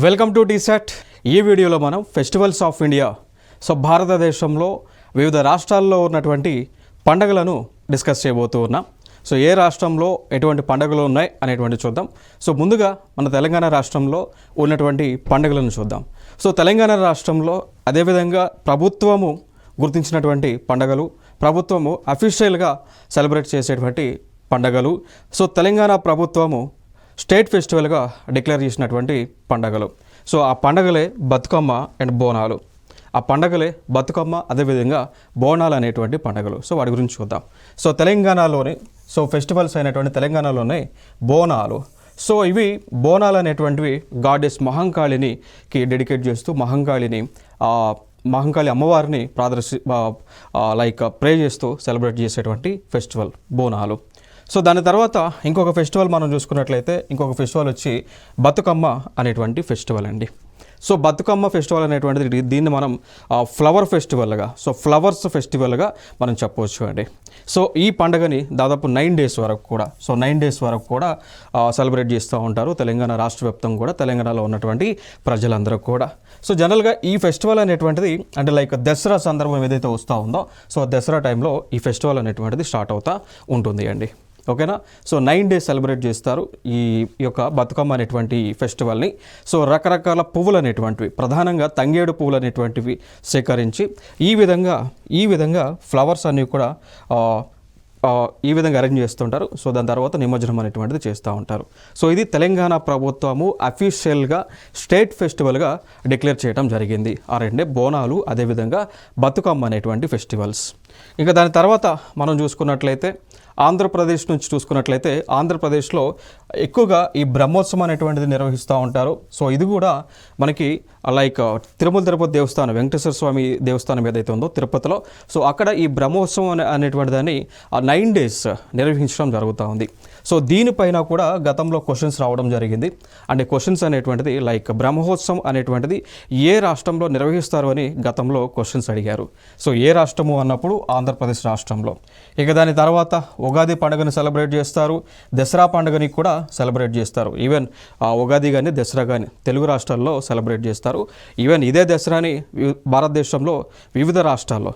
Welcome to టీసెట్. ఈ వీడియోలో మనం ఫెస్టివల్స్ ఆఫ్ ఇండియా, భారతదేశంలో వివిధ రాష్ట్రాల్లో ఉన్నటువంటి పండుగలను డిస్కస్ చేయబోతూ ఉన్నాం. ఏ రాష్ట్రంలో ఎటువంటి పండుగలు ఉన్నాయి అనేటువంటి చూద్దాం. ముందుగా మన తెలంగాణ రాష్ట్రంలో ఉన్నటువంటి పండుగలను చూద్దాం. తెలంగాణ రాష్ట్రంలో అదేవిధంగా ప్రభుత్వము గుర్తించినటువంటి పండుగలు, ప్రభుత్వము అఫీషియల్గా సెలబ్రేట్ చేసేటువంటి పండుగలు, తెలంగాణ ప్రభుత్వము స్టేట్ ఫెస్టివల్గా డిక్లేర్ చేసినటువంటి పండుగలు. ఆ పండుగలే బతుకమ్మ అండ్ బోనాలు. ఆ పండుగలే బతుకమ్మ అదేవిధంగా బోనాలు అనేటువంటి పండుగలు. వాటి గురించి చూద్దాం. తెలంగాణలోని ఫెస్టివల్స్ అయినటువంటి తెలంగాణలోనే బోనాలు. ఇవి బోనాలు అనేటువంటివి గాడెస్ మహంకాళికి డెడికేట్ చేస్తూ మహంకాళి అమ్మవారిని ప్రే చేస్తూ సెలబ్రేట్ చేసేటువంటి ఫెస్టివల్ బోనాలు. దాని తర్వాత ఇంకొక ఫెస్టివల్ మనం చూసుకున్నట్లయితే ఇంకొక ఫెస్టివల్ వచ్చి బతుకమ్మ అనేటువంటి ఫెస్టివల్ అండి. బతుకమ్మ ఫెస్టివల్ అనేటువంటిది దీన్ని మనం ఫ్లవర్ ఫెస్టివల్గా, ఫ్లవర్స్ ఫెస్టివల్గా మనం చెప్పవచ్చు అండి. ఈ పండుగని దాదాపు 9 days వరకు కూడా 9 days వరకు కూడా సెలబ్రేట్ చేస్తూ ఉంటారు తెలంగాణ రాష్ట్ర వ్యాప్తంగా కూడా, తెలంగాణలో ఉన్నటువంటి ప్రజలందరూ కూడా. జనరల్గా ఈ ఫెస్టివల్ అనేటువంటిది అంటే దసరా సందర్భం ఏదైతే వస్తూ ఉందో దసరా టైంలో ఈ ఫెస్టివల్ అనేటువంటిది స్టార్ట్ అవుతూ ఉంటుంది అండి. ఓకేనా. 9 days సెలబ్రేట్ చేస్తారు ఈ యొక్క బతుకమ్మ అనేటువంటి ఫెస్టివల్ని. రకరకాల పువ్వులు అనేటువంటివి, ప్రధానంగా తంగేడు పువ్వులు అనేటువంటివి సేకరించి ఈ విధంగా ఫ్లవర్స్ అన్నీ కూడా ఈ విధంగా అరేంజ్ చేస్తుంటారు. దాని తర్వాత నిమజ్జనం అనేటువంటిది చేస్తూ ఉంటారు. ఇది తెలంగాణ ప్రభుత్వము అఫీషియల్గా స్టేట్ ఫెస్టివల్గా డిక్లేర్ చేయడం జరిగింది. ఆ రెండే బోనాలు అదేవిధంగా బతుకమ్మ అనేటువంటి ఫెస్టివల్స్. ఇంకా దాని తర్వాత మనం చూసుకున్నట్లయితే ఆంధ్రప్రదేశ్ నుంచి చూసుకున్నట్లయితే ఆంధ్రప్రదేశ్లో ఎక్కువగా ఈ బ్రహ్మోత్సవం అనేటువంటిది నిర్వహిస్తూ ఉంటారు. ఇది కూడా మనకి తిరుమల తిరుపతి దేవస్థానం, వెంకటేశ్వర స్వామి దేవస్థానం ఏదైతే ఉందో తిరుపతిలో, అక్కడ ఈ బ్రహ్మోత్సవం అనేటువంటి దాన్ని 9 days నిర్వహించడం జరుగుతూ ఉంది. దీనిపైన కూడా గతంలో క్వశ్చన్స్ రావడం జరిగింది. అంటే క్వశ్చన్స్ అనేటువంటిది బ్రహ్మోత్సవం అనేటువంటిది ఏ రాష్ట్రంలో నిర్వహిస్తారు అని గతంలో క్వశ్చన్స్ అడిగారు. ఏ రాష్ట్రము అన్నప్పుడు ఆంధ్రప్రదేశ్ రాష్ట్రంలో. ఇక దాని తర్వాత ఉగాది పండుగని సెలబ్రేట్ చేస్తారు, దసరా పండుగని కూడా సెలబ్రేట్ చేస్తారు. ఈవెన్ ఉగాది కానీ దసరా కానీ తెలుగు రాష్ట్రాల్లో సెలబ్రేట్ చేస్తారు. ఈవెన్ ఇదే దసరాని భారతదేశంలో వివిధ రాష్ట్రాల్లో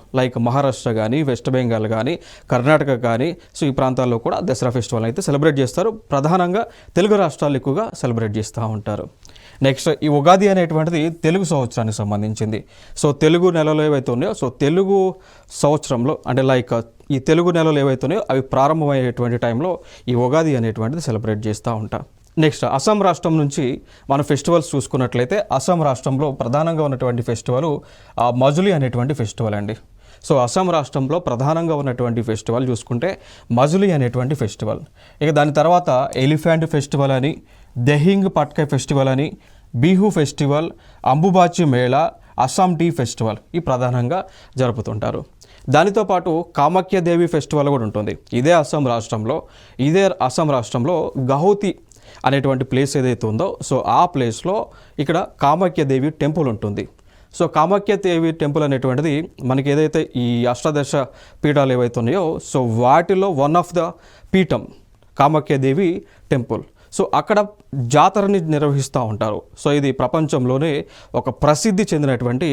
మహారాష్ట్ర కానీ, వెస్ట్ బెంగాల్ కానీ, కర్ణాటక కానీ ఈ ప్రాంతాల్లో కూడా దసరా ఫెస్టివల్ అయితే సెలబ్రేట్ చేస్తారు. ప్రధానంగా తెలుగు రాష్ట్రాలు ఎక్కువగా సెలబ్రేట్ చేస్తూ ఉంటారు. నెక్స్ట్ ఈ ఉగాది అనేటువంటిది తెలుగు సంవత్సరానికి సంబంధించింది. తెలుగు నెలలు ఏవైతే ఉన్నాయో తెలుగు సంవత్సరంలో అంటే ఈ తెలుగు నెలలు ఏవైతే ఉన్నాయో అవి ప్రారంభమయ్యేటువంటి టైంలో ఈ ఉగాది అనేటువంటిది సెలబ్రేట్ చేస్తూ ఉంటాం. నెక్స్ట్ అస్సాం రాష్ట్రం నుంచి మన ఫెస్టివల్స్ చూసుకున్నట్లయితే అస్సాం రాష్ట్రంలో ప్రధానంగా ఉన్నటువంటి ఫెస్టివల్ మజులి అనేటువంటి ఫెస్టివల్ అండి. అస్సాం రాష్ట్రంలో ప్రధానంగా ఉన్నటువంటి ఫెస్టివల్ చూసుకుంటే మజులి అనేటువంటి ఫెస్టివల్. ఇక దాని తర్వాత ఎలిఫెంట్ ఫెస్టివల్ అని, దెహింగ్ పట్కాయ్ ఫెస్టివల్ అని, Bihu festival, Ambubachi Mela, Assam tea festival ఈ ప్రధానంగా జరుపుతుంటారు. దానితో పాటు కామాఖ్యదేవి ఫెస్టివల్ కూడా ఉంటుంది ఇదే అస్సాం రాష్ట్రంలో గౌహతి అనేటువంటి ప్లేస్ ఏదైతే ఉందో ఆ ప్లేస్లో ఇక్కడ కామాఖ్యదేవి టెంపుల్ ఉంటుంది. కామాఖ్యదేవి టెంపుల్ అనేటువంటిది మనకి ఏదైతే ఈ అష్టాదశ పీఠాలు ఏవైతే ఉన్నాయో వాటిలో వన్ ఆఫ్ ద పీఠం కామాఖ్యదేవి టెంపుల్. అక్కడ జాతరని నిర్వహిస్తూ ఉంటారు. ఇది ప్రపంచంలోనే ఒక ప్రసిద్ధి చెందినటువంటి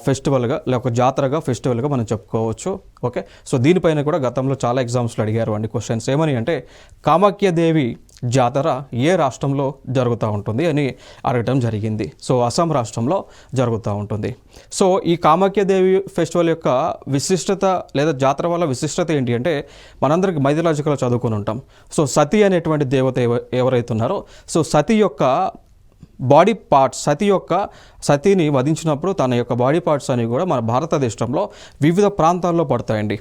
ఫెస్టివల్గా లేక జాతరగా ఫెస్టివల్గా మనం చెప్పుకోవచ్చు. ఓకే. దీనిపైన కూడా గతంలో చాలా ఎగ్జామ్స్లో అడిగారు అండి క్వశ్చన్స్. ఏమని అంటే కామాఖ్యదేవి జాతర ఏ రాష్ట్రంలో జరుగుతూ ఉంటుంది అని అడగటం జరిగింది. అస్సాం రాష్ట్రంలో జరుగుతూ ఉంటుంది. ఈ కామాఖ్యదేవి ఫెస్టివల్ యొక్క విశిష్టత లేదా జాతర వల్ల విశిష్టత ఏంటి అంటే మనందరికి మైథలాజికల్గా చదువుకొని ఉంటాం. సతీ అనేటువంటి దేవత ఎవరైతే ఉన్నారో సతీ యొక్క బాడీ పార్ట్స్, సతీని వధించినప్పుడు తన యొక్క బాడీ పార్ట్స్ అనేవి కూడా మన భారతదేశంలో వివిధ ప్రాంతాల్లో పడతాయండి.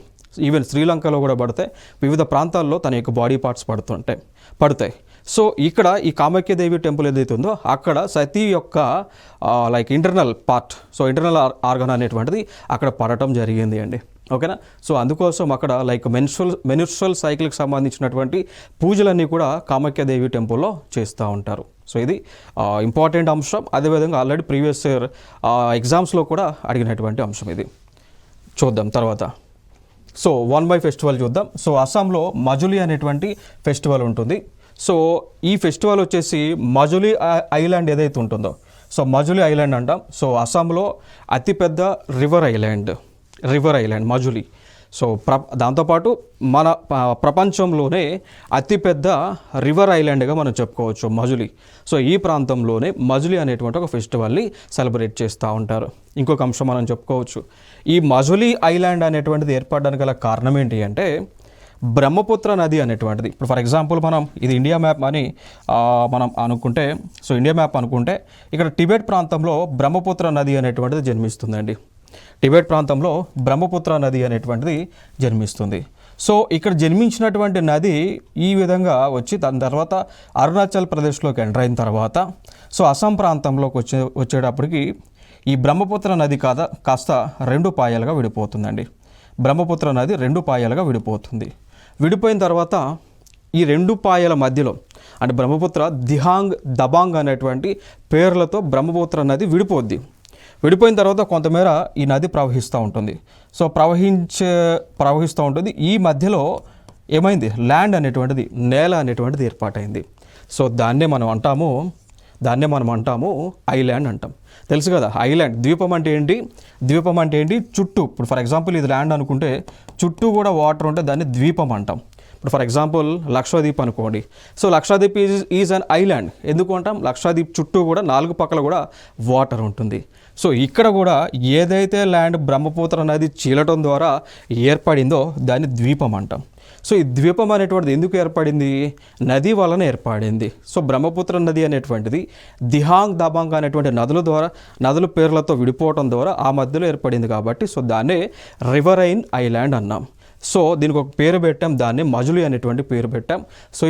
ఈవెన్ శ్రీలంకలో కూడా పడతాయి. వివిధ ప్రాంతాల్లో తన యొక్క బాడీ పార్ట్స్ పడతాయి. ఇక్కడ ఈ కామాఖ్యదేవి టెంపుల్ ఏదైతే ఉందో అక్కడ సతీ యొక్క ఇంటర్నల్ పార్ట్, ఇంటర్నల్ ఆర్గన్ అనేటువంటిది అక్కడ పడటం జరిగింది అండి. ఓకేనా. అందుకోసం అక్కడ మెన్స్ట్రువల్ సైకిల్కి సంబంధించినటువంటి పూజలన్నీ కూడా కామాఖ్యదేవి టెంపుల్లో చేస్తూ ఉంటారు. ఇది ఇంపార్టెంట్ అంశం. అదేవిధంగా ఆల్రెడీ ప్రీవియస్ ఇయర్ ఎగ్జామ్స్లో కూడా అడిగినటువంటి అంశం ఇది. చూద్దాం తర్వాత. 1 by ఫెస్టివల్ చూద్దాం. అస్సాంలో మజులి అనేటువంటి ఫెస్టివల్ ఉంటుంది. సో ఈ ఫెస్టివల్ వచ్చేసి మజులీ ఐలాండ్ ఏదైతే ఉంటుందో, సో మజులీ ఐలాండ్ అంటాం. సో అస్సాంలో అతిపెద్ద రివర్ ఐలాండ్ మజులీ. సో దాంతోపాటు మన ప్రపంచంలోనే అతిపెద్ద రివర్ ఐలాండ్గా మనం చెప్పుకోవచ్చు మజులీ. సో ఈ ప్రాంతంలోనే మజులీ అనేటువంటి ఒక ఫెస్టివల్ని సెలబ్రేట్ చేస్తూ ఉంటారు. ఇంకొక అంశం మనం చెప్పుకోవచ్చు, ఈ మజులీ ఐలాండ్ అనేటువంటిది ఏర్పడడానికి గల కారణం ఏంటి అంటే బ్రహ్మపుత్ర నది అనేటువంటిది. ఇప్పుడు ఫర్ ఎగ్జాంపుల్ మనం ఇది ఇండియా మ్యాప్ అని మనం అనుకుంటే, సో ఇండియా మ్యాప్ అనుకుంటే ఇక్కడ టిబెట్ ప్రాంతంలో బ్రహ్మపుత్ర నది అనేటువంటిది జన్మిస్తుందండి. టిబెట్ ప్రాంతంలో బ్రహ్మపుత్ర నది అనేటువంటిది జన్మిస్తుంది. సో ఇక్కడ జన్మించినటువంటి నది ఈ విధంగా వచ్చి దాని తర్వాత అరుణాచల్ ప్రదేశ్లోకి ఎంటర్ అయిన తర్వాత సో అస్సాం ప్రాంతంలోకి వచ్చేటప్పటికి ఈ బ్రహ్మపుత్ర నది కాస్త 2 పాయలుగా విడిపోతుందండి. బ్రహ్మపుత్ర నది 2 పాయలుగా విడిపోతుంది. విడిపోయిన తర్వాత ఈ 2 పాయల మధ్యలో అంటే బ్రహ్మపుత్ర దిహాంగ్ దబాంగ్ అనేటువంటి పేర్లతో బ్రహ్మపుత్ర నది విడిపోయిన తర్వాత కొంతమేర ఈ నది ప్రవహిస్తూ ఉంటుంది. సో ప్రవహిస్తూ ఉంటుంది. ఈ మధ్యలో ఏమైంది, ల్యాండ్ అనేటువంటిది, నేల అనేటువంటిది ఏర్పాటైంది. సో దాన్నే మనం అంటాము ఐలాండ్ అంటాం. తెలుసు కదా ఐలాండ్. ద్వీపం అంటే ఏంటి? చుట్టూ, ఇప్పుడు ఫర్ ఎగ్జాంపుల్ ఇది ల్యాండ్ అనుకుంటే చుట్టూ కూడా వాటర్ ఉంటే దాన్ని ద్వీపం అంటాం. ఇప్పుడు ఫర్ ఎగ్జాంపుల్ లక్షద్వీప్ అనుకోండి. So Lakshadweep is an island. ఎందుకు అంటాం? లక్షద్వీప్ చుట్టూ కూడా 4 పక్కల కూడా వాటర్ ఉంటుంది. సో ఇక్కడ కూడా ఏదైతే ల్యాండ్ బ్రహ్మపుత్ర నది చీలటం ద్వారా ఏర్పడిందో దాన్ని ద్వీపం అంటాం. సో ఈ ద్వీపం అనేటువంటిది ఎందుకు ఏర్పడింది? నది వలన ఏర్పడింది. సో బ్రహ్మపుత్ర నది అనేటువంటిది దిహాంగ్ దబాంగ్ అనేటువంటి నదుల పేర్లతో విడిపోవటం ద్వారా ఆ మధ్యలో ఏర్పడింది కాబట్టి సో దాన్నే రివరైన్ ఐలాండ్ అన్నాం. సో దీనికి ఒక పేరు పెట్టాం, దాన్ని మజులీ అనేటువంటి పేరు పెట్టాం. సో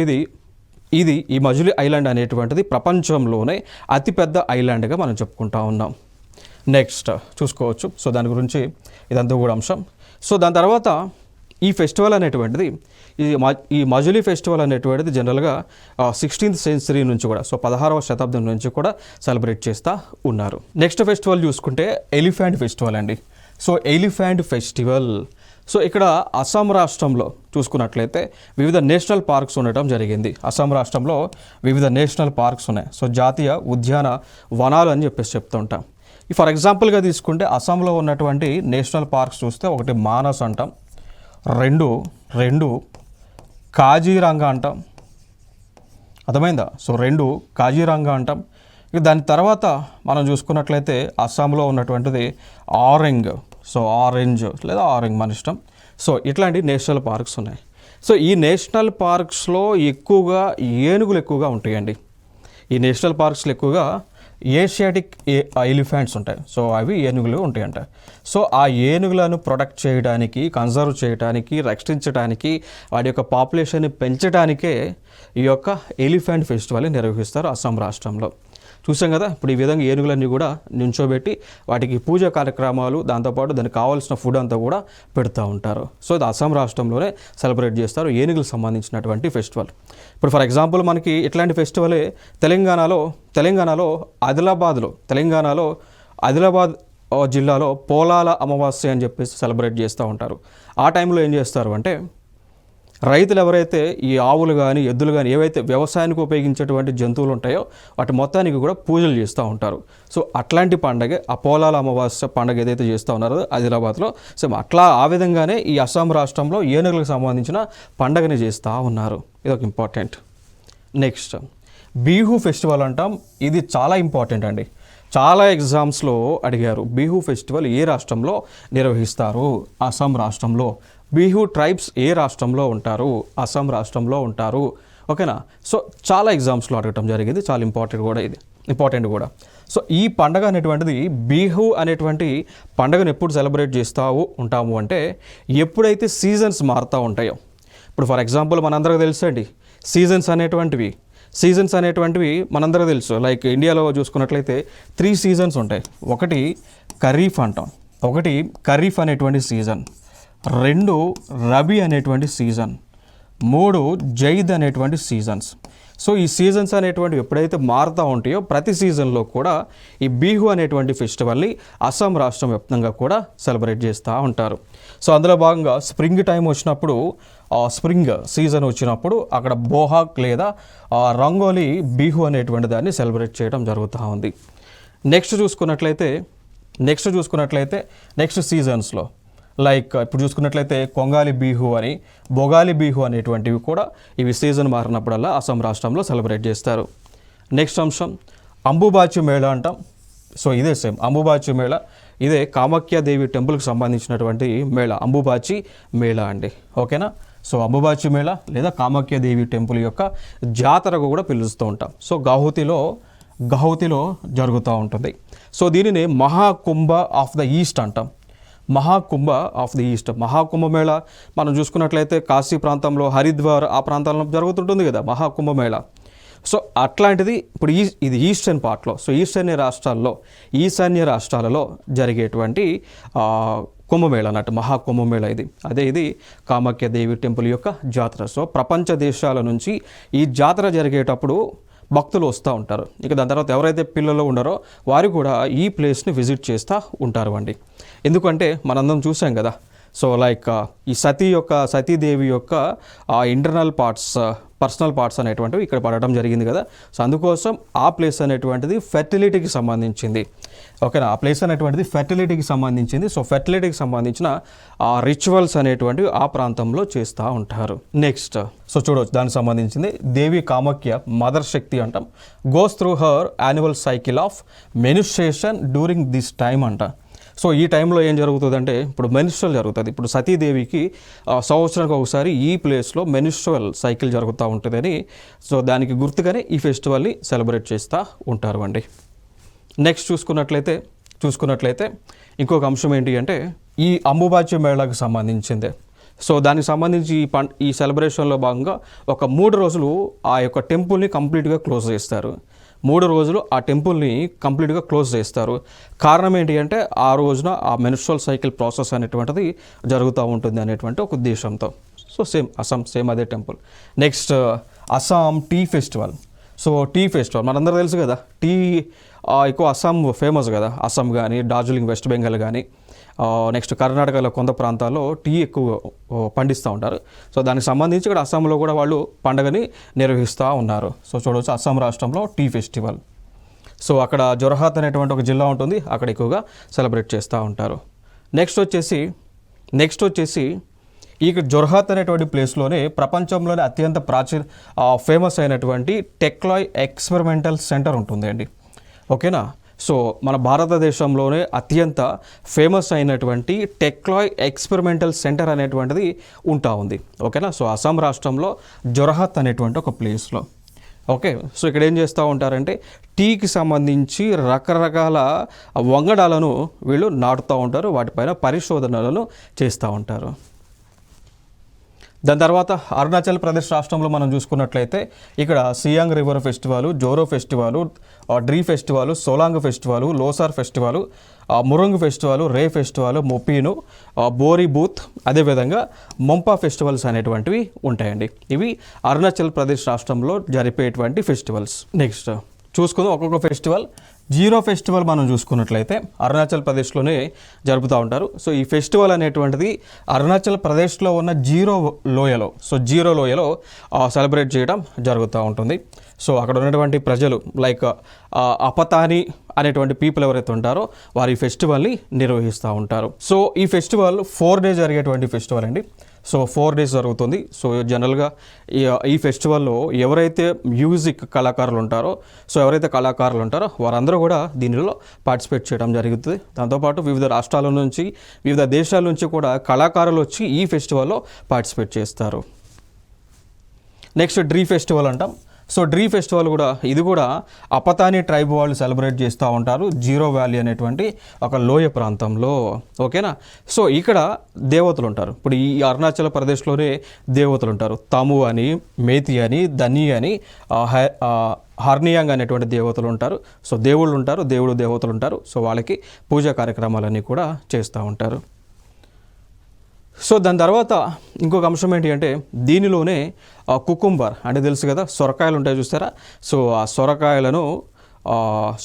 ఈ మజులీ ఐలాండ్ అనేటువంటిది ప్రపంచంలోనే అతిపెద్ద ఐలాండ్గా మనం చెప్పుకుంటా ఉన్నాం. నెక్స్ట్ చూసుకోవచ్చు. సో దాని గురించి ఇదంతా కూడా అంశం. సో దాని తర్వాత ఈ ఫెస్టివల్ అనేటువంటిది ఈ మజులీ ఫెస్టివల్ అనేటువంటిది జనరల్గా 16th సెంచరీ నుంచి కూడా, సో 16వ శతాబ్దం నుంచి కూడా సెలబ్రేట్ చేస్తూ ఉన్నారు. నెక్స్ట్ ఫెస్టివల్ చూసుకుంటే ఎలిఫెంట్ ఫెస్టివల్ అండి. సో ఎలిఫెంట్ ఫెస్టివల్, సో ఇక్కడ అస్సాం రాష్ట్రంలో చూసుకున్నట్లయితే వివిధ నేషనల్ పార్క్స్ ఉండటం జరిగింది. అస్సాం రాష్ట్రంలో వివిధ నేషనల్ పార్క్స్ ఉన్నాయి. సో జాతీయ ఉద్యాన వనాలు అని చెప్తూ ఉంటాం. ఫర్ ఎగ్జాంపుల్గా తీసుకుంటే అస్సాంలో ఉన్నటువంటి నేషనల్ పార్క్స్ చూస్తే ఒకటి మానస్ అంటాం, రెండు కాజీరంగా అంటాం. అర్థమైందా? సో 2 కాజీరంగా అంటాం. ఇక దాని తర్వాత మనం చూసుకున్నట్లయితే అస్సాంలో ఉన్నటువంటిది ఆరెంజ్, సో ఆరెంజ్ లేదా ఆరెంజ్ మన ఇష్టం. సో ఇట్లాంటి నేషనల్ పార్క్స్ ఉన్నాయి. సో ఈ నేషనల్ పార్క్స్లో ఎక్కువగా ఏనుగులు ఎక్కువగా ఉంటాయండి. ఈ నేషనల్ పార్క్స్లో ఎక్కువగా ఏషియాటిక్ ఎలిఫెంట్స్ ఉంటాయి. సో అవి ఏనుగులు ఉంటాయంట. సో ఆ ఏనుగులను ప్రొటెక్ట్ చేయడానికి, కన్జర్వ్ చేయడానికి, రక్షించడానికి, వాటి యొక్క పాపులేషన్ని పెంచడానికే ఈ యొక్క ఎలిఫెంట్ ఫెస్టివల్ని నిర్వహిస్తారు అస్సాం రాష్ట్రంలో. చూసాం కదా, ఇప్పుడు ఈ విధంగా ఏనుగులన్నీ కూడా నించోబెట్టి వాటికి పూజా కార్యక్రమాలు, దాంతోపాటు దానికి కావాల్సిన ఫుడ్ అంతా కూడా పెడతా ఉంటారు. సో ఇది అస్సాం రాష్ట్రంలోనే సెలబ్రేట్ చేస్తారు ఏనుగులకు సంబంధించినటువంటి ఫెస్టివల్. ఇప్పుడు ఫర్ ఎగ్జాంపుల్ మనకి ఇట్లాంటి ఫెస్టివలే తెలంగాణలో ఆదిలాబాద్ జిల్లాలో పోలాల అమావాస్య అని చెప్పేసి సెలబ్రేట్ చేస్తూ ఉంటారు. ఆ టైంలో ఏం చేస్తారు అంటే రైతులు ఎవరైతే ఈ ఆవులు కానీ ఎద్దులు కానీ ఏవైతే వ్యవసాయానికి ఉపయోగించేటువంటి జంతువులు ఉంటాయో వాటి మొత్తానికి కూడా పూజలు చేస్తూ ఉంటారు. సో అట్లాంటి పండగ పోలాల అమావాస్య పండుగ ఏదైతే చేస్తూ ఉన్నారో ఆదిలాబాద్లో, సో ఆ విధంగానే ఈ అస్సాం రాష్ట్రంలో ఏనుగులకు సంబంధించిన పండగని చేస్తూ ఉన్నారు. ఇది ఒక ఇంపార్టెంట్. నెక్స్ట్ బిహు ఫెస్టివల్ అంటాం. ఇది చాలా ఇంపార్టెంట్ అండి. చాలా ఎగ్జామ్స్లో అడిగారు బిహు ఫెస్టివల్ ఏ రాష్ట్రంలో నిర్వహిస్తారు? అస్సాం రాష్ట్రంలో. బిహు ట్రైబ్స్ ఏ రాష్ట్రంలో ఉంటారు? అస్సాం రాష్ట్రంలో ఉంటారు. ఓకేనా? సో చాలా ఎగ్జామ్స్లో అడగటం జరిగింది. చాలా ఇంపార్టెంట్ కూడా. సో ఈ పండగ అనేటువంటిది బిహు అనేటువంటి పండుగను ఎప్పుడు సెలబ్రేట్ చేస్తూ ఉంటాము అంటే ఎప్పుడైతే సీజన్స్ మారుతూ ఉంటాయో. ఇప్పుడు ఫర్ ఎగ్జాంపుల్ మనందరికీ తెలుసండి సీజన్స్ అనేటువంటివి మనందరికీ తెలుసు. లైక్ ఇండియాలో చూసుకున్నట్లయితే 3 సీజన్స్ ఉంటాయి. ఒకటి ఖరీఫ్ అనేటువంటి సీజన్, 2 రబీ అనేటువంటి సీజన్, 3 జైద్ అనేటువంటి సీజన్స్. సో ఈ సీజన్స్ అనేటువంటివి ఎప్పుడైతే మారుతూ ఉంటాయో ప్రతి సీజన్లో కూడా ఈ బిహు అనేటువంటి ఫెస్టివల్ని అస్సాం రాష్ట్రం వ్యాప్తంగా కూడా సెలబ్రేట్ చేస్తూ ఉంటారు. సో అందులో భాగంగా స్ప్రింగ్ టైం వచ్చినప్పుడు, స్ప్రింగ్ సీజన్ వచ్చినప్పుడు అక్కడ బోహాక్ లేదా రంగోలీ బిహు అనేటువంటి దాన్ని సెలబ్రేట్ చేయడం జరుగుతూ ఉంది. నెక్స్ట్ చూసుకున్నట్లయితే నెక్స్ట్ సీజన్స్లో లైక్ ఇప్పుడు చూసుకున్నట్లయితే కొంగాలి బిహు అని, బొగాలి బిహు అనేటువంటివి కూడా ఇవి సీజన్ మారినప్పుడల్లా అస్సాం రాష్ట్రంలో సెలబ్రేట్ చేస్తారు. నెక్స్ట్ అంశం అంబుబాచి మేళా అంటాం. సో ఇదే సేమ్ అంబుబాచి మేళా, ఇదే కామాఖ్యాదేవి టెంపుల్కి సంబంధించినటువంటి మేళా, అంబుబాచి మేళా అండి. ఓకేనా. సో అంబుబాచి మేళా లేదా కామాఖ్యాదేవి టెంపుల్ యొక్క జాతరకు కూడా పిలుస్తూ ఉంటాం. సో గౌహతిలో జరుగుతూ ఉంటుంది. సో దీనిని మహాకుంభ ఆఫ్ ద ఈస్ట్ అంటాం. Maha Kumbh of the east. Maha Kumbh Mela మనం చూసుకున్నట్లయితే కాశీ ప్రాంతంలో, హరిద్వార్ ఆ ప్రాంతాల్లో జరుగుతుంటుంది కదా మహాకుంభమేళ. సో అట్లాంటిది ఇప్పుడు ఇది ఈస్టర్న్ పార్ట్లో, సో ఈశాన్య రాష్ట్రాలలో జరిగేటువంటి కుంభమేళ అన్నట్టు, మహాకుంభమేళ ఇది కామాఖ్యాదేవి టెంపుల్ యొక్క జాతర. సో ప్రపంచ దేశాల నుంచి ఈ జాతర జరిగేటప్పుడు భక్తులు వస్తూ ఉంటారు. ఇక దాని తర్వాత ఎవరైతే పిల్లలు ఉన్నారో వారు కూడా ఈ ప్లేస్ని విజిట్ చేస్తూ ఉంటారు అండి. ఎందుకంటే మనందరం చూసాం కదా, సో లైక్ ఈ సతీదేవి యొక్క ఇంటర్నల్ పర్సనల్ పార్ట్స్ అనేటువంటివి ఇక్కడ పడటం జరిగింది కదా. సో అందుకోసం ఆ ప్లేస్ అనేటువంటిది ఫెర్టిలిటీకి సంబంధించింది. ఓకేనా, ఆ ప్లేస్ అనేటువంటిది ఫెర్టిలిటీకి సంబంధించింది. సో ఫెర్టిలిటీకి సంబంధించిన రిచువల్స్ అనేటువంటివి ఆ ప్రాంతంలో చేస్తూ ఉంటారు. నెక్స్ట్ సో చూడవచ్చు, దానికి సంబంధించింది దేవి కామాఖ్య మదర్ శక్తి అంటాం. Goes through her annual cycle of menstruation during this time అంట. సో ఈ టైంలో ఏం జరుగుతుందంటే ఇప్పుడు మెన్స్ట్రువల్ జరుగుతుంది. ఇప్పుడు సతీదేవికి సంవత్సరానికి ఒకసారి ఈ ప్లేస్లో మెన్స్ట్రువల్ సైకిల్ జరుగుతూ ఉంటుందని, సో దానికి గుర్తుగానే ఈ ఫెస్టివల్ని సెలబ్రేట్ చేస్తూ ఉంటారు అండి. నెక్స్ట్ చూసుకున్నట్లయితే ఇంకొక అంశం ఏంటి అంటే ఈ అంబుబాచి మేళాకు సంబంధించిందే. సో దానికి సంబంధించి ఈ సెలబ్రేషన్లో భాగంగా ఒక 3 రోజులు ఆ యొక్క టెంపుల్ని కంప్లీట్గా క్లోజ్ చేస్తారు. 3 రోజులు ఆ టెంపుల్ని కంప్లీట్గా క్లోజ్ చేస్తారు. కారణం ఏంటి అంటే ఆ రోజున ఆ మెన్స్ట్రువల్ సైకిల్ ప్రాసెస్ అనేటువంటిది జరుగుతూ ఉంటుంది అనేటువంటి ఒక ఉద్దేశంతో. సో సేమ్ అదే temple. Next Assam tea festival. So tea festival మనందరూ తెలుసు కదా, టీ ఎక్కువ అస్సాం ఫేమస్ కదా. అస్సాం కానీ, డార్జిలింగ్ వెస్ట్ బెంగాల్ కానీ, నెక్స్ట్ కర్ణాటకలో కొంత ప్రాంతాల్లో టీ ఎక్కువ పండిస్తూ ఉంటారు. సో దానికి సంబంధించి ఇక్కడ అస్సాంలో కూడా వాళ్ళు పండుగని నిర్వహిస్తూ ఉన్నారు. సో చూడవచ్చు అస్సాం రాష్ట్రంలో టీ ఫెస్టివల్. సో అక్కడ జొరహాత్ అనేటువంటి ఒక జిల్లా ఉంటుంది, అక్కడ ఎక్కువగా సెలబ్రేట్ చేస్తూ ఉంటారు. నెక్స్ట్ వచ్చేసి ఈ జొరహాత్ అనేటువంటి ప్లేస్లోనే ప్రపంచంలోనే అత్యంత ఫేమస్ అయినటువంటి టెక్లాయ్ ఎక్స్పెరిమెంటల్ సెంటర్ ఉంటుంది అండి. ఓకేనా. సో మన భారతదేశంలోనే అత్యంత ఫేమస్ అయినటువంటి టెక్లాయ్ ఎక్స్పెరిమెంటల్ సెంటర్ అనేటువంటిది ఉంటా ఉంది. ఓకేనా. సో అస్సాం రాష్ట్రంలో జొరహాత్ అనేటువంటి ఒక ప్లేస్లో. ఓకే. సో ఇక్కడ ఏం చేస్తూ ఉంటారంటే టీకి సంబంధించి రకరకాల వంగడాలను వీళ్ళు నాటుతూ ఉంటారు, వాటిపైన పరిశోధనలను చేస్తూ ఉంటారు. దాని తర్వాత అరుణాచల్ ప్రదేశ్ రాష్ట్రంలో మనం చూసుకున్నట్లయితే ఇక్కడ Siang river festival, Ziro festival, Dree festival, Solung festival, Losar festival, Murung festival, Reh festival, Mopin, Boori Boot, అదేవిధంగా మొంపా ఫెస్టివల్స్ అనేటువంటివి ఉంటాయండి. ఇవి అరుణాచల్ ప్రదేశ్ రాష్ట్రంలో జరిపేటువంటి ఫెస్టివల్స్. నెక్స్ట్ చూసుకుందాం ఒక్కొక్క ఫెస్టివల్. జీరో ఫెస్టివల్ మనం చూసుకున్నట్లయితే అరుణాచల్ ప్రదేశ్లోనే జరుపుతూ ఉంటారు. సో ఈ ఫెస్టివల్ అనేటువంటిది అరుణాచల్ ప్రదేశ్లో ఉన్న జీరో లోయలో సెలబ్రేట్ చేయడం జరుగుతూ ఉంటుంది. సో అక్కడ ఉన్నటువంటి ప్రజలు లైక్ అపతాని అనేటువంటి పీపుల్ ఎవరైతే ఉంటారో వారు ఈ ఫెస్టివల్ని నిర్వహిస్తూ ఉంటారు. సో ఈ ఫెస్టివల్ 4 days జరిగేటువంటి ఫెస్టివల్ అండి. సో 4 days జరుగుతుంది. సో జనరల్గా ఈ ఫెస్టివల్లో ఎవరైతే మ్యూజిక్ కళాకారులు ఉంటారో వారందరూ కూడా దీనిలో పార్టిసిపేట్ చేయడం జరుగుతుంది. దాంతోపాటు వివిధ రాష్ట్రాల నుంచి, వివిధ దేశాల నుంచి కూడా కళాకారులు వచ్చి ఈ ఫెస్టివల్లో పార్టిసిపేట్ చేస్తారు. నెక్స్ట్ డ్రీ ఫెస్టివల్ అంటాం. సో డ్రీ ఫెస్టివల్ ఇది కూడా అపతాని ట్రైబ్ వాళ్ళు సెలబ్రేట్ చేస్తూ ఉంటారు, జీరో వ్యాలీ అనేటువంటి ఒక లోయ ప్రాంతంలో. ఓకేనా. సో ఇక్కడ దేవతలు ఉంటారు. ఇప్పుడు ఈ అరుణాచల్ ప్రదేశ్లోనే దేవతలు ఉంటారు. తము అని, మేతి అని, ధని అని, హర్నియాంగ్ అనేటువంటి దేవతలు ఉంటారు. సో దేవతలు ఉంటారు. సో వాళ్ళకి పూజా కార్యక్రమాలన్నీ కూడా చేస్తూ ఉంటారు. సో దాని తర్వాత ఇంకొక అంశం ఏంటి అంటే దీనిలోనే కుకుంబర్ అంటే తెలుసు కదా, సొరకాయలు ఉంటాయి చూస్తారా. సో ఆ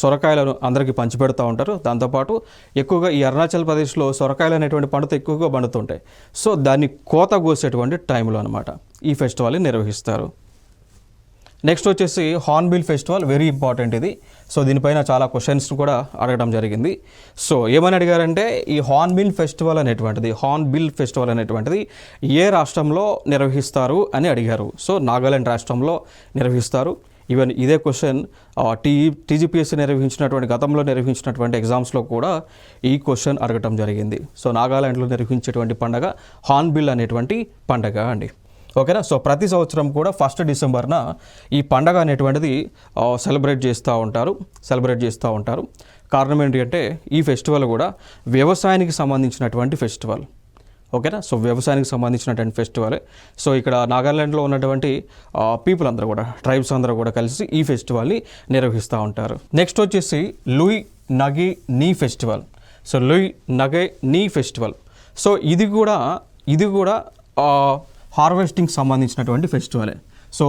సొరకాయలను అందరికీ పంచిపెడతా ఉంటారు. దాంతోపాటు ఎక్కువగా ఈ అరుణాచల్ ప్రదేశ్లో సొరకాయలు అనేటువంటి పండుగ ఎక్కువగా పండుతుంటాయి. సో దాన్ని కోత కోసేటువంటి టైంలో అనమాట ఈ ఫెస్టివల్ని నిర్వహిస్తారు. నెక్స్ట్ వచ్చేసి హార్న్బిల్ ఫెస్టివల్, వెరీ ఇంపార్టెంట్ ఇది. సో దీనిపైన చాలా క్వశ్చన్స్ కూడా అడగడం జరిగింది. సో ఏమని అడిగారంటే ఈ హార్న్బిల్ ఫెస్టివల్ అనేటువంటిది ఏ రాష్ట్రంలో నిర్వహిస్తారు అని అడిగారు. సో నాగాలాండ్ రాష్ట్రంలో నిర్వహిస్తారు. ఈవెన్ ఇదే క్వశ్చన్ టీజీపీఎస్సీ గతంలో నిర్వహించినటువంటి ఎగ్జామ్స్లో కూడా ఈ క్వశ్చన్ అడగటం జరిగింది. సో నాగాలాండ్లో నిర్వహించేటువంటి పండగ హార్న్బిల్ అనేటువంటి పండగ అండి. ఓకేనా. సో ప్రతి సంవత్సరం కూడా 1 డిసెంబర్న ఈ పండగ అనేటువంటిది సెలబ్రేట్ చేస్తూ ఉంటారు. కారణం ఏంటి అంటే ఈ ఫెస్టివల్ కూడా వ్యవసాయానికి సంబంధించినటువంటి ఫెస్టివల్. ఓకేనా. సో వ్యవసాయానికి సంబంధించినటువంటి ఫెస్టివల్. సో ఇక్కడ నాగాలాండ్లో ఉన్నటువంటి పీపుల్ అందరూ కూడా, ట్రైబ్స్ అందరూ కూడా కలిసి ఈ ఫెస్టివల్ని నిర్వహిస్తూ ఉంటారు. నెక్స్ట్ వచ్చేసి లూయ్ నగే నీ ఫెస్టివల్. సో లూయ్ నగే నీ ఫెస్టివల్. సో ఇది కూడా హార్వెస్టింగ్ సంబంధించినటువంటి ఫెస్టివలే. సో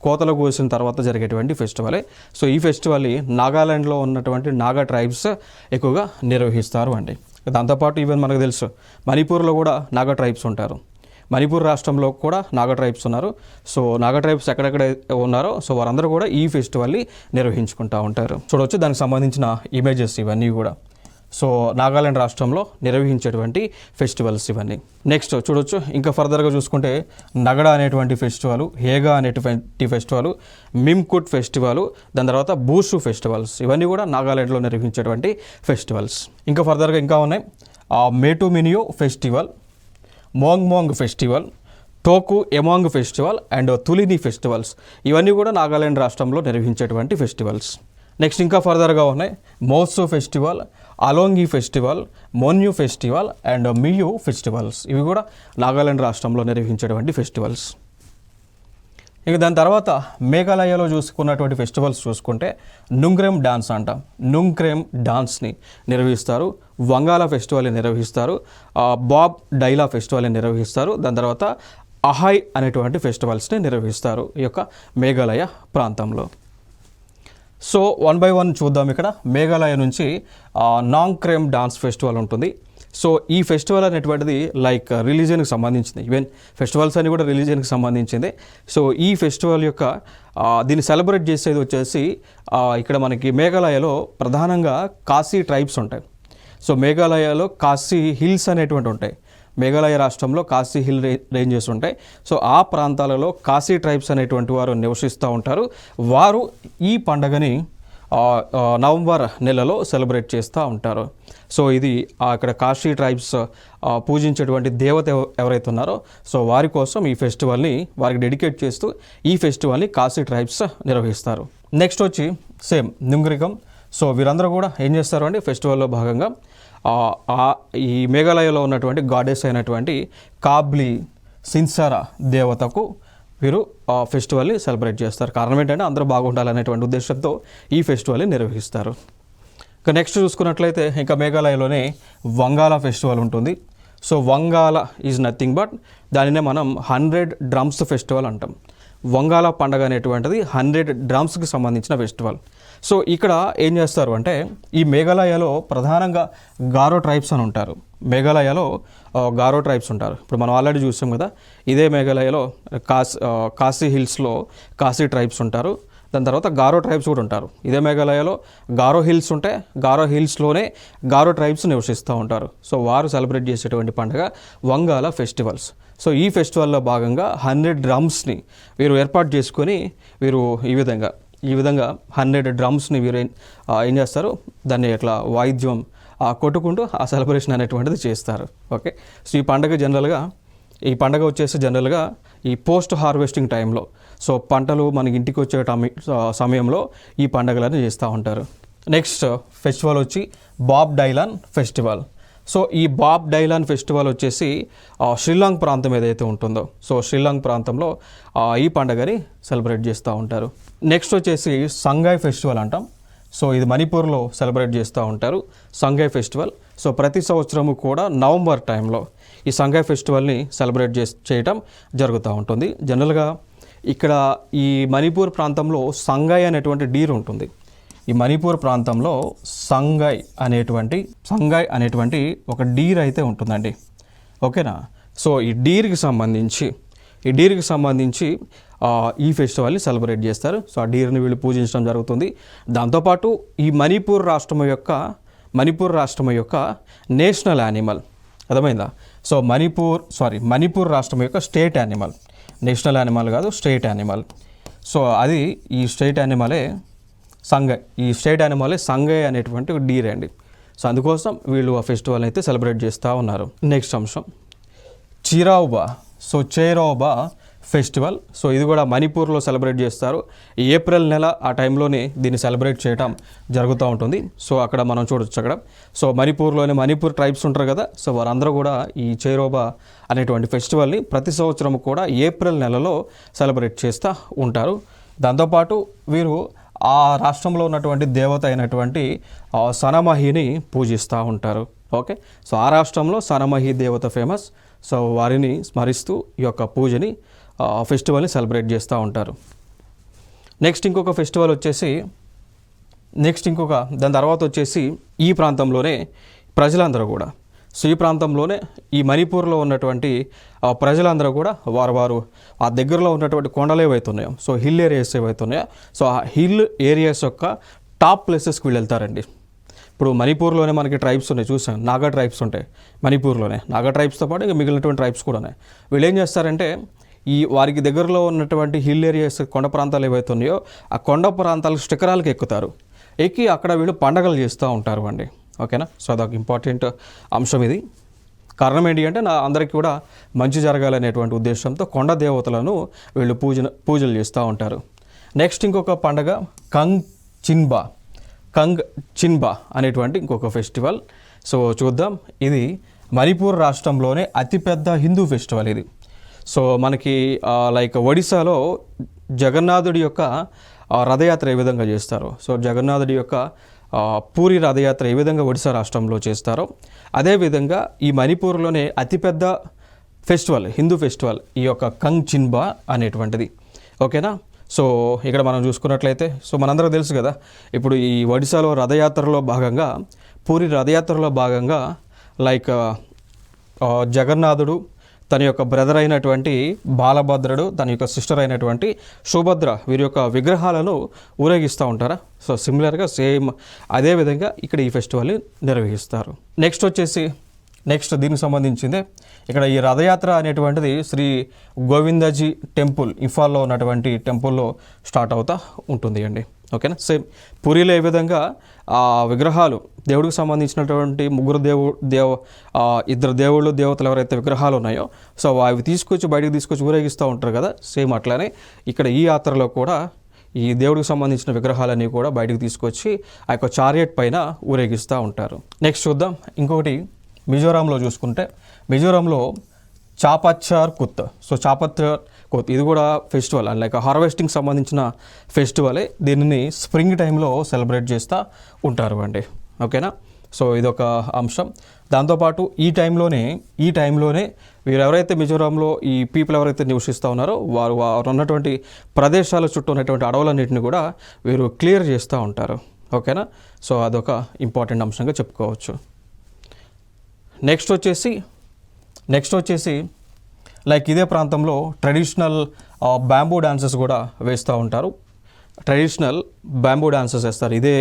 కోతలు కోసిన తర్వాత జరిగేటువంటి ఫెస్టివలే. సో ఈ ఫెస్టివల్ని నాగాలాండ్లో ఉన్నటువంటి నాగా ట్రైబ్స్ ఎక్కువగా నిర్వహిస్తారు అండి. దాంతోపాటు ఈవెన్ మనకు తెలుసు మణిపూర్లో కూడా నాగా ట్రైబ్స్ ఉంటారు. మణిపూర్ రాష్ట్రంలో కూడా నాగా ట్రైబ్స్ ఉన్నారు. సో నాగా ట్రైబ్స్ ఎక్కడెక్కడ ఉన్నారో సో వారందరూ కూడా ఈ ఫెస్టివల్ని నిర్వహించుకుంటూ ఉంటారు. చూడవచ్చు దానికి సంబంధించిన ఇమేజెస్ ఇవన్నీ కూడా. సో నాగాలాండ్ రాష్ట్రంలో నిర్వహించేటువంటి ఫెస్టివల్స్ ఇవన్నీ. నెక్స్ట్ చూడొచ్చు ఇంకా ఫర్దర్గా చూసుకుంటే నగడా అనేటువంటి ఫెస్టివల్, హేగా అనేటువంటి ఫెస్టివల్, మిమ్కుట్ ఫెస్టివల్, దాని తర్వాత బూషు ఫెస్టివల్స్, ఇవన్నీ కూడా నాగాలాండ్లో నిర్వహించేటువంటి ఫెస్టివల్స్. ఇంకా ఫర్దర్గా ఇంకా ఉన్నాయి మేటుమినియో ఫెస్టివల్, మోంగ్ ఫెస్టివల్, టోకు ఎమాంగ్ ఫెస్టివల్ అండ్ తులిని ఫెస్టివల్స్, ఇవన్నీ కూడా నాగాలాండ్ రాష్ట్రంలో నిర్వహించేటువంటి ఫెస్టివల్స్. నెక్స్ట్ ఇంకా ఫర్దర్గా ఉన్నాయి Moatsu festival, Aoleang festival, Monyu festival and Miu festivals, ఇవి కూడా నాగాలాండ్ రాష్ట్రంలో నిర్వహించేటువంటి ఫెస్టివల్స్. ఇక దాని తర్వాత మేఘాలయలో చూసుకున్నటువంటి ఫెస్టివల్స్ చూసుకుంటే నుంగ్రేమ్ డాన్స్ అంటాం. నుంగ్రేమ్ డాన్స్ని నిర్వహిస్తారు. వంగాల ఫెస్టివల్ని నిర్వహిస్తారు. బాబ్ డైలా ఫెస్టివల్ని నిర్వహిస్తారు. దాని తర్వాత అహాయ్ అనేటువంటి ఫెస్టివల్స్ని నిర్వహిస్తారు ఈ యొక్క మేఘాలయ ప్రాంతంలో. సో 1 by 1 చూద్దాం. ఇక్కడ మేఘాలయ నుంచి నాంగ్క్రేమ్ డాన్స్ ఫెస్టివల్ ఉంటుంది. సో ఈ ఫెస్టివల్ అనేటువంటిది లైక్ రిలీజియన్కి సంబంధించింది. ఈవెన్ ఫెస్టివల్స్ అన్ని కూడా రిలీజియన్కి సంబంధించింది. సో ఈ ఫెస్టివల్ యొక్క దీన్ని సెలబ్రేట్ చేసేది వచ్చేసి ఇక్కడ మనకి మేఘాలయలో ప్రధానంగా కాశీ ట్రైబ్స్ ఉంటాయి. సో మేఘాలయలో కాశీ హిల్స్ అనేటువంటి ఉంటాయి. మేఘాలయ రాష్ట్రంలో కాశీ హిల్ రేంజెస్ ఉంటాయి. సో ఆ ప్రాంతాలలో కాశీ ట్రైబ్స్ అనేటువంటి వారు నివసిస్తూ ఉంటారు. వారు ఈ పండగని నవంబర్ నెలలో సెలబ్రేట్ చేస్తూ ఉంటారు. సో ఇది అక్కడ కాశీ ట్రైబ్స్ పూజించేటువంటి దేవత ఎవరైతే ఉన్నారో సో వారి కోసం ఈ ఫెస్టివల్ని వారికి డెడికేట్ చేస్తూ ఈ ఫెస్టివల్ని కాశీ ట్రైబ్స్ నిర్వహిస్తారు. నెక్స్ట్ వచ్చి సేమ్ నుంగ్రికం. సో వీరందరూ కూడా ఏం చేస్తారు అంటే ఫెస్టివల్లో భాగంగా ఈ మేఘాలయలో ఉన్నటువంటి గాడెస్ అయినటువంటి కాబ్లీ సిన్సారా దేవతకు వీరు ఫెస్టివల్ని సెలబ్రేట్ చేస్తారు. కారణం ఏంటంటే అందరూ బాగుండాలనేటువంటి ఉద్దేశంతో ఈ ఫెస్టివల్ని నిర్వహిస్తారు. ఇక నెక్స్ట్ చూసుకున్నట్లయితే ఇంకా మేఘాలయలోనే వంగాల ఫెస్టివల్ ఉంటుంది. So Vangala is nothing but దానినే మనం 100 డ్రమ్స్ ఫెస్టివల్ అంటాం. వంగాల పండగ అనేటువంటిది 100 డ్రమ్స్కి సంబంధించిన ఫెస్టివల్. సో ఇక్కడ ఏం చేస్తారు అంటే ఈ మేఘాలయలో ప్రధానంగా గారో ట్రైబ్స్ అని ఉంటారు. మేఘాలయలో గారో ట్రైబ్స్ ఉంటారు. ఇప్పుడు మనం ఆల్రెడీ చూసాం కదా, ఇదే మేఘాలయలో కాశీ హిల్స్లో కాశీ ట్రైబ్స్ ఉంటారు. దాని తర్వాత గారో ట్రైబ్స్ కూడా ఉంటారు. ఇదే మేఘాలయలో గారో హిల్స్ ఉంటాయి. గారో హిల్స్లోనే గారో ట్రైబ్స్ నివసిస్తూ ఉంటారు. సో వారు సెలబ్రేట్ చేసేటువంటి పండుగ వంగాల ఫెస్టివల్స్. సో ఈ ఫెస్టివల్లో భాగంగా 100 డ్రమ్స్ని వీరు ఏర్పాటు చేసుకొని వీరు ఈ విధంగా 100 డ్రమ్స్ని వీరు ఏం చేస్తారు, దాన్ని ఇట్లా వాయిద్యం కొట్టుకుంటూ ఆ సెలబ్రేషన్ అనేటువంటిది చేస్తారు. ఓకే. సో ఈ పండగ వచ్చేసి జనరల్గా ఈ పోస్ట్ హార్వెస్టింగ్ టైంలో, సో పంటలు మనకి ఇంటికి వచ్చే సమయంలో ఈ పండుగలను చేస్తూ ఉంటారు. నెక్స్ట్ ఫెస్టివల్ వచ్చి బాబ్ డైలాన్ ఫెస్టివల్. సో ఈ బాబ్ డైలాన్ ఫెస్టివల్ వచ్చేసి శ్రీలంక ప్రాంతం ఏదైతే ఉంటుందో సో శ్రీలంక ప్రాంతంలో ఈ పండుగని సెలబ్రేట్ చేస్తూ ఉంటారు. నెక్స్ట్ వచ్చేసి సంగాయ్ ఫెస్టివల్ అంటాం. సో ఇది మణిపూర్లో సెలబ్రేట్ చేస్తూ ఉంటారు సంగాయ్ ఫెస్టివల్. సో ప్రతి సంవత్సరము కూడా నవంబర్ టైంలో ఈ సంగాయ్ ఫెస్టివల్ని సెలబ్రేట్ చేయటం జరుగుతూ ఉంటుంది. జనరల్గా ఇక్కడ ఈ మణిపూర్ ప్రాంతంలో సంగాయ్ అనేటువంటి డీర్ ఉంటుంది. ఈ మణిపూర్ ప్రాంతంలో సంగాయ్ అనేటువంటి ఒక డీర్ అయితే ఉంటుందండి. ఓకేనా. సో ఈ డీర్కి సంబంధించి ఈ ఫెస్టివల్ని సెలబ్రేట్ చేస్తారు. సో ఆ డీర్ని వీళ్ళు పూజించడం జరుగుతుంది. దాంతోపాటు ఈ మణిపూర్ రాష్ట్రం యొక్క నేషనల్ యానిమల్, అర్థమైందా? సో మణిపూర్ రాష్ట్రం యొక్క స్టేట్ యానిమల్, నేషనల్ యానిమల్ కాదు, స్టేట్ యానిమల్. సో అది ఈ స్టేట్ యానిమలే సంగాయ్ అనేటువంటి ఒక డీర్ అండి. సో అందుకోసం వీళ్ళు ఆ ఫెస్టివల్ అయితే సెలబ్రేట్ చేస్తూ ఉన్నారు. నెక్స్ట్ అంశం చైరాఓబా ఫెస్టివల్. సో ఇది కూడా మణిపూర్లో సెలబ్రేట్ చేస్తారు. ఏప్రిల్ నెల ఆ టైంలోనే దీన్ని సెలబ్రేట్ చేయడం జరుగుతూ ఉంటుంది. సో అక్కడ మనం చూడొచ్చు అక్కడ. సో మణిపూర్ ట్రైబ్స్ ఉంటారు కదా, సో వారందరూ కూడా ఈ చైరాఓబా అనేటువంటి ఫెస్టివల్ని ప్రతి సంవత్సరం కూడా ఏప్రిల్ నెలలో సెలబ్రేట్ చేస్తూ ఉంటారు. దాంతోపాటు వీరు ఆ రాష్ట్రంలో ఉన్నటువంటి దేవత అయినటువంటి సనమహిని పూజిస్తూ ఉంటారు. ఓకే. సో ఆ రాష్ట్రంలో సనమహి దేవత ఫేమస్. సో వారిని స్మరిస్తూ ఈ యొక్క పూజని ఫెస్టివల్ని సెలబ్రేట్ చేస్తూ ఉంటారు. నెక్స్ట్ దాని తర్వాత వచ్చేసి ఈ ప్రాంతంలోనే ప్రజలందరూ కూడా, సో ఈ ప్రాంతంలోనే ఈ మణిపూర్లో ఉన్నటువంటి ప్రజలందరూ కూడా వారు ఆ దగ్గరలో ఉన్నటువంటి కొండలు ఏవైతున్నాయో, సో హిల్ ఏరియాస్ ఏవైతున్నాయో, సో ఆ హిల్ ఏరియాస్ యొక్క టాప్ ప్లేసెస్కి వీళ్ళు వెళ్తారండి. ఇప్పుడు మణిపూర్లోనే మనకి ట్రైబ్స్ ఉన్నాయి, చూసాం, నాగా ట్రైబ్స్ ఉంటాయి మణిపూర్లోనే. నాగా ట్రైబ్స్తో పాటు ఇంకా మిగిలినటువంటి ట్రైబ్స్ కూడా ఉన్నాయి. వీళ్ళు ఏం చేస్తారంటే ఈ వారికి దగ్గరలో ఉన్నటువంటి హిల్ ఏరియాస్, కొండ ప్రాంతాలు ఏవైతే ఉన్నాయో ఆ కొండ ప్రాంతాల శిఖరాలకు ఎక్కుతారు. ఎక్కి అక్కడ వీళ్ళు పండగలు చేస్తూ ఉంటారు అండి. ఓకేనా. సో అదొక ఇంపార్టెంట్ అంశం. ఇది కారణం ఏంటి అంటే అందరికీ కూడా మంచి జరగాలనేటువంటి ఉద్దేశంతో కొండ దేవతలను వీళ్ళు పూజలు చేస్తూ ఉంటారు. నెక్స్ట్ ఇంకొక పండగ కంగ్ చిన్బా అనేటువంటి ఇంకొక ఫెస్టివల్. సో చూద్దాం. ఇది మణిపూర్ రాష్ట్రంలోనే అతిపెద్ద హిందూ ఫెస్టివల్ ఇది. సో మనకి లైక్ ఒడిశాలో జగన్నాథుడి యొక్క రథయాత్ర ఏ విధంగా చేస్తారో, సో జగన్నాథుడి యొక్క పూరి రథయాత్ర ఏ విధంగా ఒడిశా రాష్ట్రంలో చేస్తారో అదేవిధంగా ఈ మణిపూర్లోనే అతిపెద్ద ఫెస్టివల్, హిందూ ఫెస్టివల్ ఈ యొక్క కంగ్ చిన్బా అనేటువంటిది. ఓకేనా. సో ఇక్కడ మనం చూసుకున్నట్లయితే, సో మనందరికీ తెలుసు కదా, ఇప్పుడు ఈ ఒడిశాలో పూరి రథయాత్రలో భాగంగా లైక్ జగన్నాథుడు తన యొక్క బ్రదర్ అయినటువంటి బాలభద్రుడు, తన యొక్క సిస్టర్ అయినటువంటి సుభద్ర, వీరి యొక్క విగ్రహాలను ఊరేగిస్తూ ఉంటారా. సో సిమిలర్గా సేమ్ అదే విధంగా ఇక్కడ ఈ ఫెస్టివల్ని నిర్వహిస్తారు. నెక్స్ట్ దీనికి సంబంధించిందే ఇక్కడ ఈ రథయాత్ర అనేటువంటిది శ్రీ గోవిందజీ టెంపుల్, ఇంఫాల్లో ఉన్నటువంటి టెంపుల్లో స్టార్ట్ అవుతూ ఉంటుంది అండి. ఓకేనా. సేమ్ పూరిలో ఏ విధంగా ఆ విగ్రహాలు దేవుడికి సంబంధించినటువంటి ఇద్దరు దేవతలు ఎవరైతే విగ్రహాలు ఉన్నాయో, సో అవి బయటకు తీసుకొచ్చి ఊరేగిస్తూ ఉంటారు కదా, సేమ్ అట్లానే ఇక్కడ ఈ యాత్రలో కూడా ఈ దేవుడికి సంబంధించిన విగ్రహాలన్నీ కూడా బయటకు తీసుకొచ్చి ఆ యొక్క చారియట్ పైన ఊరేగిస్తూ ఉంటారు. నెక్స్ట్ చూద్దాం. ఇంకొకటి మిజోరాంలో చూసుకుంటే, మిజోరాంలో చాపచ్చర్ కుత్. సో చాపచ్చర్ కుత్ ఇది కూడా ఫెస్టివల్, లైక్ హార్వెస్టింగ్ సంబంధించిన ఫెస్టివలే. దీనిని స్ప్రింగ్ టైంలో సెలబ్రేట్ చేస్తూ ఉంటారు అండి. ఓకేనా. సో ఇదొక అంశం. దాంతోపాటు ఈ టైంలోనే వీరు ఎవరైతే మిజోరాంలో ఈ పీపుల్ ఎవరైతే నివసిస్తూ ఉన్నారో వారు ఉన్నటువంటి ప్రదేశాల చుట్టూ ఉన్నటువంటి అడవులన్నింటినీ కూడా వీరు క్లియర్ చేస్తూ ఉంటారు. ఓకేనా. సో అదొక ఇంపార్టెంట్ అంశంగా చెప్పుకోవచ్చు. నెక్స్ట్ వచ్చేసి లైక్ ఇదే ప్రాంతంలో ట్రెడిషనల్ బ్యాంబూ డాన్సెస్ కూడా వేస్తూ ఉంటారు. ట్రెడిషనల్ బ్యాంబూ డాన్సెస్ వేస్తారు. ఇదే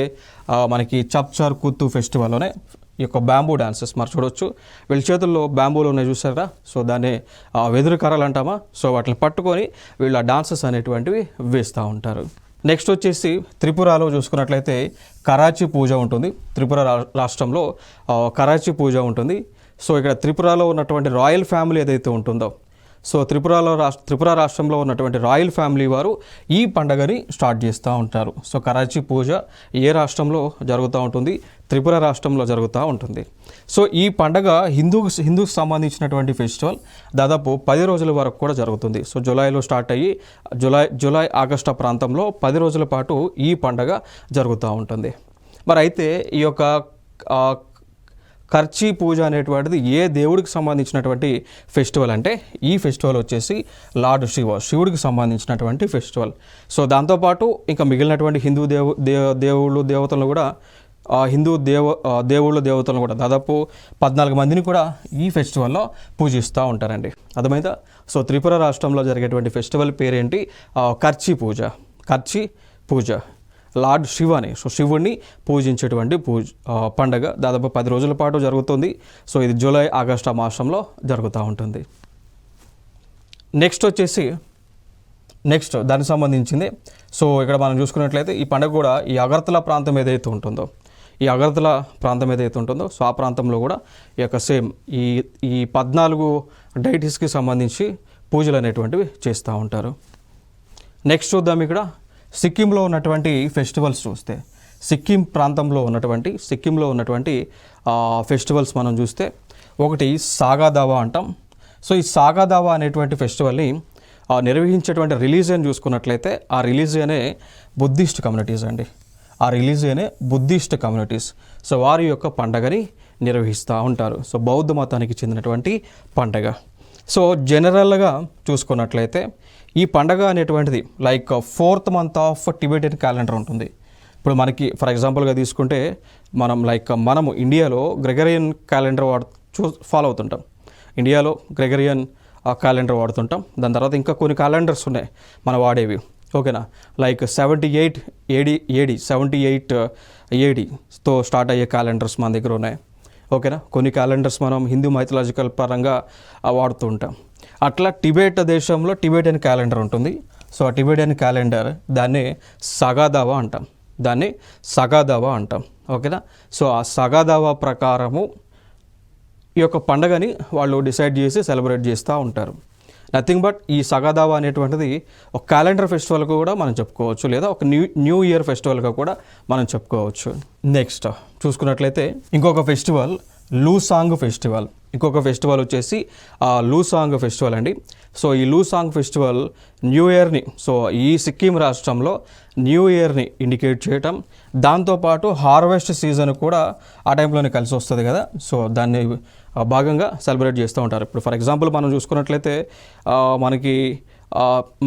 మనకి చప్చార్ కుత్తు ఫెస్టివల్లోనే ఈ యొక్క బ్యాంబూ డాన్సెస్ మరి చూడవచ్చు. వీళ్ళ చేతుల్లో బ్యాంబూలు ఉన్నాయి చూసారా. సో దాన్ని వెదురు కర్రలు అంటామా. సో వాటిని పట్టుకొని వీళ్ళ డాన్సెస్ అనేటువంటివి వేస్తూ ఉంటారు. నెక్స్ట్ వచ్చేసి త్రిపురలో చూసుకున్నట్లయితే కరాచీ పూజ ఉంటుంది. త్రిపుర రాష్ట్రంలో కరాచీ పూజ ఉంటుంది. సో ఇక్కడ త్రిపురలో ఉన్నటువంటి రాయల్ ఫ్యామిలీ ఏదైతే ఉంటుందో, సో త్రిపుర రాష్ట్రంలో ఉన్నటువంటి రాయల్ ఫ్యామిలీ వారు ఈ పండగని స్టార్ట్ చేస్తూ ఉంటారు. సో కరాచీ పూజ ఏ రాష్ట్రంలో జరుగుతూ ఉంటుంది? త్రిపుర రాష్ట్రంలో జరుగుతూ ఉంటుంది. సో ఈ పండగ హిందూకి సంబంధించినటువంటి ఫెస్టివల్ దాదాపు 10 రోజుల వరకు కూడా జరుగుతుంది. సో జూలైలో స్టార్ట్ అయ్యి జూలై ఆగస్టు ప్రాంతంలో 10 రోజుల పాటు ఈ పండగ జరుగుతూ ఉంటుంది. మరి అయితే ఈ యొక్క కర్చీ పూజ అనేటువంటిది ఏ దేవుడికి సంబంధించినటువంటి ఫెస్టివల్ అంటే ఈ ఫెస్టివల్ వచ్చేసి లార్డ్ శివుడికి సంబంధించినటువంటి ఫెస్టివల్. సో దాంతోపాటు ఇంకా మిగిలినటువంటి హిందూ దేవుళ్ళు దేవతలను కూడా హిందూ దేవుళ్ళు దేవతలను కూడా దాదాపు 14 మందిని కూడా ఈ ఫెస్టివల్లో పూజిస్తూ ఉంటారండి. అర్థమైందా? సో త్రిపుర రాష్ట్రంలో జరిగేటువంటి ఫెస్టివల్ పేరేంటి? కర్చీ పూజ. లార్డ్ శివని, సో శివుడిని పూజించేటువంటి పండగ దాదాపు 10 రోజుల పాటు జరుగుతుంది. సో ఇది జూలై ఆగస్టు మాసంలో జరుగుతూ ఉంటుంది. నెక్స్ట్ దానికి సంబంధించింది. సో ఇక్కడ మనం చూసుకున్నట్లయితే ఈ పండుగ కూడా ఈ అగర్తల ప్రాంతం ఏదైతే ఉంటుందో సో ఆ ప్రాంతంలో కూడా ఈ యొక్క సేమ్ ఈ 14 డైటీస్కి సంబంధించి పూజలు అనేటువంటివి చేస్తూ ఉంటారు. నెక్స్ట్ చూద్దాం. ఇక్కడ సిక్కింలో ఉన్నటువంటి ఫెస్టివల్స్ చూస్తే సిక్కిం ప్రాంతంలో ఉన్నటువంటి ఫెస్టివల్స్ మనం చూస్తే ఒకటి సాగాదావా అంటాం. సో ఈ సాగాదావా అనేటువంటి ఫెస్టివల్ని నిర్వహించేటువంటి రిలీజియన్ చూసుకున్నట్లయితే ఆ రిలీజియనే బుద్ధిస్ట్ కమ్యూనిటీస్. సో వారి యొక్క పండగని నిర్వహిస్తూ ఉంటారు. సో బౌద్ధ మతానికి చెందినటువంటి పండగ. సో జనరల్గా చూసుకున్నట్లయితే ఈ పండగ అనేటువంటిది like 4th month of Tibetan calendar ఉంటుంది. ఇప్పుడు మనకి ఫర్ ఎగ్జాంపుల్గా తీసుకుంటే మనము ఇండియాలో గ్రెగరియన్ క్యాలెండర్ ఫాలో అవుతుంటాం. ఇండియాలో గ్రెగరియన్ క్యాలెండర్ వాడుతుంటాం. దాని తర్వాత ఇంకా కొన్ని క్యాలెండర్స్ ఉన్నాయి మనం వాడేవి. ఓకేనా? లైక్ 78 ADతో స్టార్ట్ అయ్యే క్యాలెండర్స్ మన దగ్గర ఉన్నాయి. ఓకేనా? కొన్ని క్యాలెండర్స్ మనం హిందూ మైథలాజికల్ పరంగా వాడుతూ ఉంటాం. అట్లా టిబెట్ దేశంలో టిబెటియన్ క్యాలెండర్ ఉంటుంది. సో ఆ టిబెటియన్ క్యాలెండర్ దాన్ని సగాదావా అంటాం. ఓకేనా? సో ఆ సగాదావా ప్రకారము ఈ యొక్క పండగని వాళ్ళు డిసైడ్ చేసి సెలబ్రేట్ చేస్తూ ఉంటారు. నథింగ్ బట్ ఈ సగాదావా అనేటువంటిది ఒక క్యాలెండర్ ఫెస్టివల్గా కూడా మనం చెప్పుకోవచ్చు, లేదా ఒక న్యూ ఇయర్ ఫెస్టివల్గా కూడా మనం చెప్పుకోవచ్చు. నెక్స్ట్ చూసుకున్నట్లయితే ఇంకొక ఫెస్టివల్ లూసాంగ్ వచ్చేసి లూసాంగ్ ఫెస్టివల్ అండి. సో ఈ లూసాంగ్ ఫెస్టివల్ న్యూ ఇయర్ని, సో ఈ సిక్కిం రాష్ట్రంలో న్యూ ఇయర్ని ఇండికేట్ చేయటం, దాంతోపాటు హార్వెస్ట్ సీజన్ కూడా ఆ టైంలోనే కలిసి వస్తుంది కదా. సో దాన్ని భాగంగా సెలబ్రేట్ చేస్తూ ఉంటారు. ఇప్పుడు ఫర్ ఎగ్జాంపుల్ మనం చూసుకున్నట్లయితే మనకి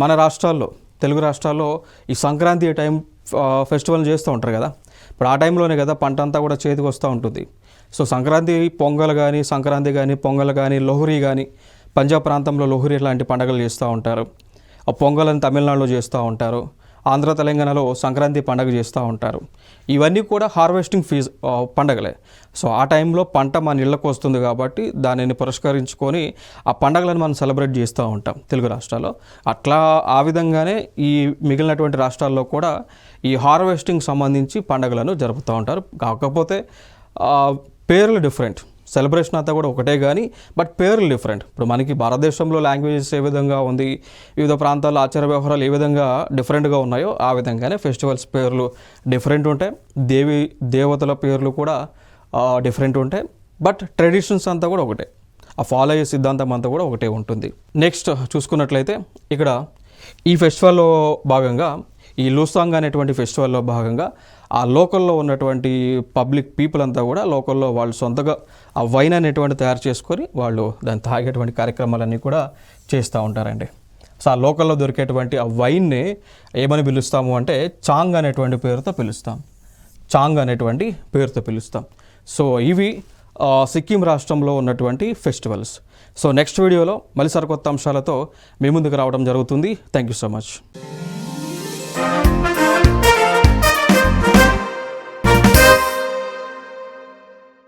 మన రాష్ట్రాల్లో, తెలుగు రాష్ట్రాల్లో ఈ సంక్రాంతి టైం ఫెస్టివల్ చేస్తూ ఉంటారు కదా. ఇప్పుడు ఆ టైంలోనే కదా పంట అంతా కూడా చేతికి వస్తూ ఉంటుంది. సో సంక్రాంతి పొంగల్ కానీ లోహరీ కానీ, పంజాబ్ ప్రాంతంలో లోహరీ లాంటి పండుగలు చేస్తూ ఉంటారు. ఆ పొంగల్ని తమిళనాడులో చేస్తూ ఉంటారు. ఆంధ్ర తెలంగాణలో సంక్రాంతి పండుగ చేస్తూ ఉంటారు. ఇవన్నీ కూడా హార్వెస్టింగ్ పండగలే. సో ఆ టైంలో పంట మన ఇళ్ళకు వస్తుంది కాబట్టి దానిని పురస్కరించుకొని ఆ పండగలను మనం సెలబ్రేట్ చేస్తూ ఉంటాం తెలుగు రాష్ట్రాల్లో. అట్లా ఆ విధంగానే ఈ మిగిలినటువంటి రాష్ట్రాల్లో కూడా ఈ హార్వెస్టింగ్ సంబంధించి పండుగలను జరుపుతూ ఉంటారు. కాకపోతే పేర్లు డిఫరెంట్, సెలబ్రేషన్ అంతా కూడా ఒకటే కానీ బట్ పేర్లు డిఫరెంట్. ఇప్పుడు మనకి భారతదేశంలో లాంగ్వేజెస్ ఏ విధంగా ఉంది, వివిధ ప్రాంతాల్లో ఆచార వ్యవహారాలు ఏ విధంగా డిఫరెంట్గా ఉన్నాయో ఆ విధంగానే ఫెస్టివల్స్ పేర్లు డిఫరెంట్ ఉంటాయి. దేవతల పేర్లు కూడా డిఫరెంట్ ఉంటాయి. బట్ ట్రెడిషన్స్ అంతా కూడా ఒకటే, ఆ ఫాలో అయ్యే సిద్ధాంతం అంతా కూడా ఒకటే ఉంటుంది. నెక్స్ట్ చూసుకున్నట్లయితే ఇక్కడ ఈ ఫెస్టివల్లో భాగంగా, ఈ లూసాంగ్ అనేటువంటి ఫెస్టివల్లో భాగంగా ఆ లోకల్లో ఉన్నటువంటి పీపుల్ అంతా కూడా లోకల్లో వాళ్ళు సొంతగా ఆ వైన్ అనేటువంటి తయారు చేసుకొని వాళ్ళు దాన్ని తాగేటువంటి కార్యక్రమాలన్నీ కూడా చేస్తూ ఉంటారండి. సో ఆ లోకల్లో దొరికేటువంటి ఆ వైన్ని ఏమని పిలుస్తాము అంటే చాంగ్ అనేటువంటి పేరుతో పిలుస్తాం. సో ఇవి సిక్కిం రాష్ట్రంలో ఉన్నటువంటి ఫెస్టివల్స్. సో నెక్స్ట్ వీడియోలో మళ్ళీ సరికొత్త అంశాలతో మీ ముందుకు రావడం జరుగుతుంది. Thank you so much.